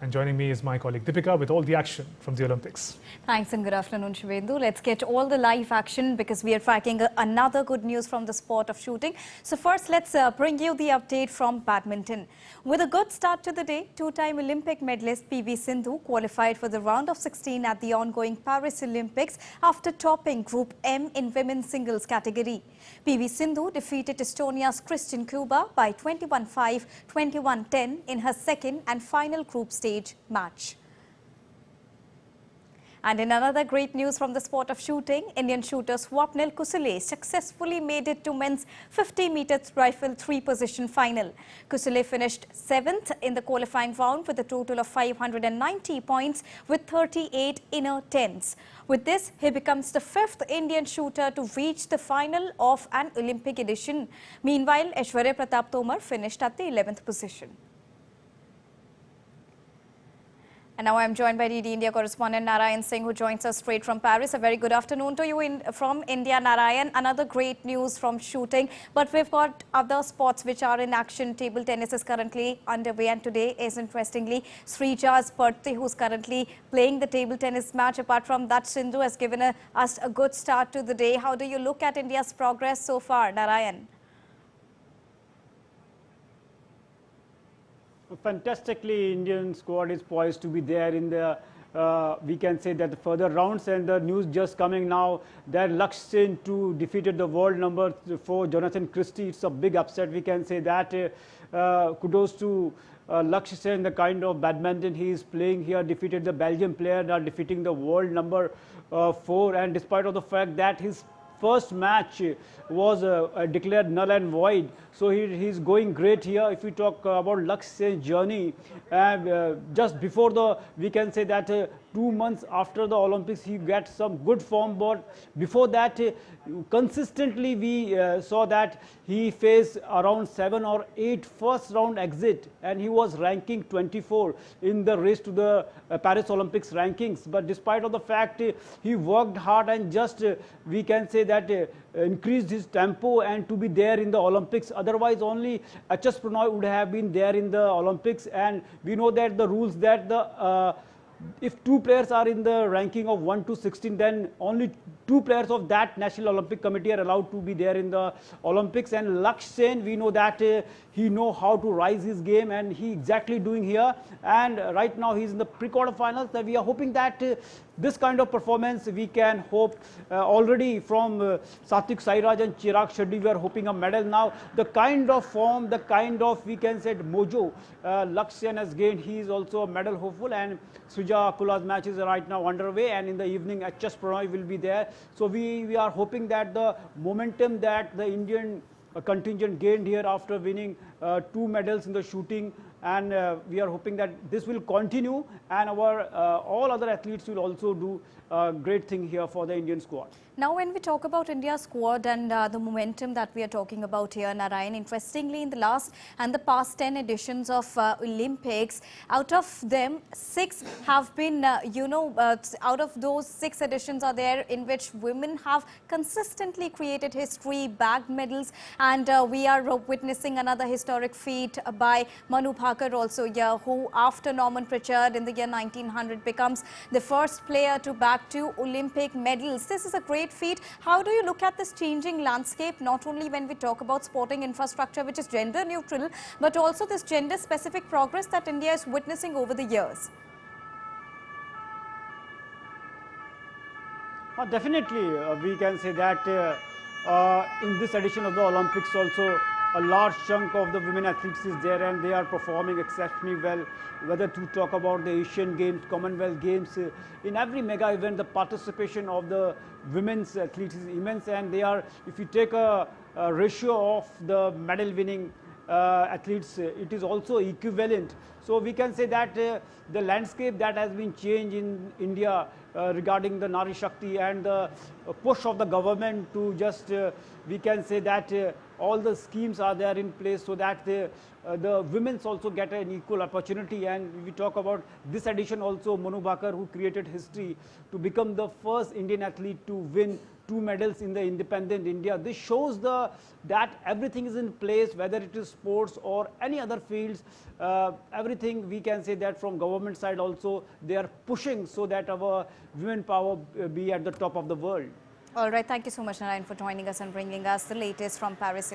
And joining me is my colleague Deepika with all the action from the Olympics. Thanks and good afternoon, Shubhendu. Let's get all the live action because we are tracking another good news from the sport of shooting. So first, let's bring you the update from badminton. With a good start to the day, two-time Olympic medalist PV Sindhu qualified for the round of 16 at the ongoing Paris Olympics after topping Group M in women's singles category. PV Sindhu defeated Estonia's Kuuba by 21-5, 21-10 in her second and final group stage match. And in another great news from the sport of shooting, Indian shooter Swapnil Kusale successfully made it to men's 50-meter rifle three-position final. Kusale finished 7th in the qualifying round with a total of 590 points with 38 inner tens. With this, he becomes the 5th Indian shooter to reach the final of an Olympic edition. Meanwhile, Aishwarya Pratap Tomar finished at the 11th position. And now I am joined by DD India correspondent Narayan Singh, who joins us straight from Paris. A very good afternoon to you from India, Narayan. Another great news from shooting, but we've got other sports which are in action. Table tennis is currently underway, and today is interestingly Srija's birthday, who's currently playing the table tennis match. Apart from that, Sindhu has given us a good start to the day. How do you look at India's progress so far, Narayan? Fantastically, Indian squad is poised to be there in the, we can say that the further rounds, and the news just coming now that Lakshya Sen too defeated the world number 4 Jonathan Christie. It's a big upset, we can say that. Kudos to Lakshya Sen, the kind of badminton he is playing here, defeated the Belgian player, now defeating the world number 4, and despite of the fact that his first match was declared null and void. So he's going great here. If we talk about Lakshya Sen's journey, just before the, we can say that 2 months after the Olympics, he got some good form, but before that, consistently we saw that he faced around 7 or 8 first round exit, and he was ranking 24 in the race to the Paris Olympics rankings. But despite of the fact, he worked hard and just, we can say that increased his tempo and to be there in the Olympics. Otherwise, only HS Pranoy would have been there in the Olympics, and we know that the rules that the if 2 players are in the ranking of 1 to 16, then only 2 players of that National Olympic Committee are allowed to be there in the Olympics. And Lakshya Sen, we know that he know how to rise his game, and he exactly doing here. And right now he's in the pre-quarterfinals. So we are hoping that this kind of performance we can hope already from Satvik Sairaj and Chirag Shetty. We are hoping a medal now. The kind of form, the kind of, we can say, mojo Lakshya Sen has gained, he is also a medal hopeful. And Srija Kula's match is right now underway, and in the evening HS Pranoy will be there. So we are hoping that the momentum that the Indian contingent gained here after winning 2 medals in the shooting, and we are hoping that this will continue, and our all other athletes will also do a great thing here for the Indian squad. Now, when we talk about India's squad and the momentum that we are talking about here, Narayan, interestingly, in the last and the past 10 editions of Olympics, out of them, 6 have been, out of those 6 editions are there in which women have consistently created history, bagged medals, and we are witnessing another historic feat by Manu Bhaker also here, who after Norman Pritchard in the year 1900 becomes the first player to bag 2 Olympic medals. This is a great feat. How do you look at this changing landscape, not only when we talk about sporting infrastructure, which is gender neutral, but also this gender specific progress that India is witnessing over the years? Definitely, we can say that in this edition of the Olympics also, a large chunk of the women athletes is there, and they are performing exceptionally well. Whether to talk about the Asian Games, Commonwealth Games, in every mega event, the participation of the women's athletes is immense, and they are, if you take a ratio of the medal winning athletes, it is also equivalent. So we can say that the landscape that has been changed in India regarding the Nari Shakti and the push of the government to just, we can say that all the schemes are there in place so that the women's also get an equal opportunity. And we talk about this edition also, Manu Bhaker, who created history to become the first Indian athlete to win 2 medals in the independent India. This shows that everything is in place, whether it is sports or any other fields. Everything we can say that from government side also they are pushing so that our women power be at the top of the world. All right, thank you so much, Narayan, for joining us and bringing us the latest from Paris.